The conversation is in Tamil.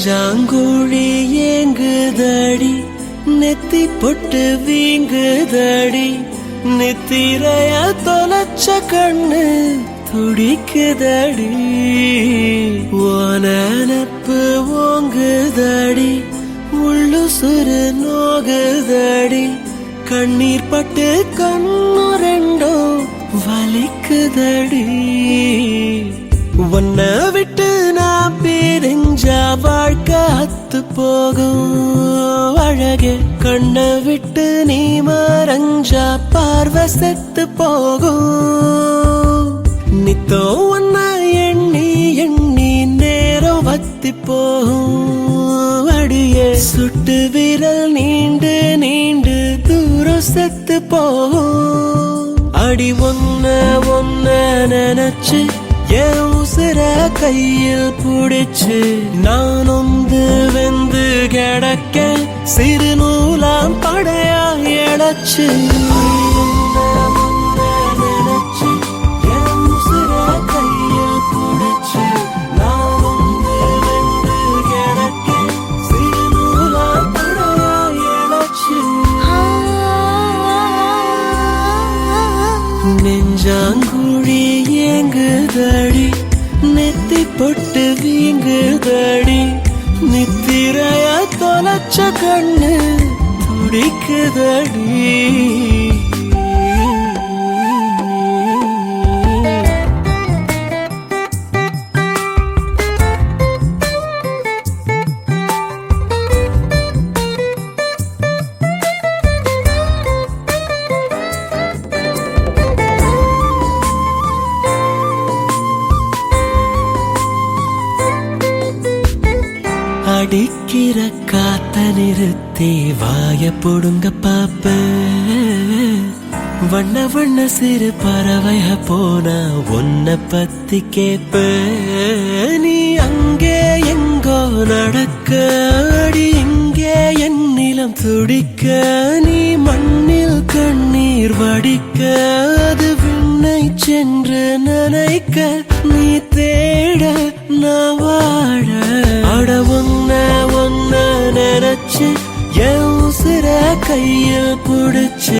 நெஞ்சாங்குழி ஏங்குதடி நெத்தி பொட்டு வீங்குதடி நித்திரைய தொலைச்ச கண்ணு துடிக்குதடி நெனப்பு ஓங்குதடி உள்ளு சுரு நோகுதடி கண்ணீர் பட்டு கண்ணு ரெண்டும் வலிக்குதடி உன்னை விட்டு நான் பிரிஞ்சா வாழ்க்கை அத்து போகும் அழகே கண்ணை விட்டு நீ மறைஞ்சா பார்வை செத்து போகும் நித்தோ உன்னை எண்ணி எண்ணி நேரம் வத்தி போகும் அடியே சுட்டு விரல் நீண்டு நீண்டு தூரம் செத்து போகும் அடி ஒன்ன நினைச்சு என் உசுர கையில் புடிச்சு நான் ஒந்து வெந்து கிடக்க சிறு நூலாம் படையா எழச்சு நினைச்சு என் உசுர கையில் புடிச்சு நான் ஒந்து வெந்து கிடக்க சிறு நூலாம் படையா எழச்சு நெஞ்சாங்குழி ஏங்குதடி நெத்தி பொட்டு வீங்குதடி நித்திரைய தொலைச்ச கண்ணு துடிக்குதடி அடிக்கிற காத்த நிறுத்தி வாய பொடுங்க பாப்ப வண்ண வண்ண சிறு பறவைய போனா உன்னை பத்தி கேப்ப நீ அங்கே எங்கோ நடக்க அடி இங்கே என் நிலம் துடிக்க நீ மண்ணில் கண்ணீர் வடிக்க அது விண்ணை சென்று நினைக்க நீ தேட நான் வாழ அட ஒன்ன நினைச்சு என் உசுர கையில் புடிச்சு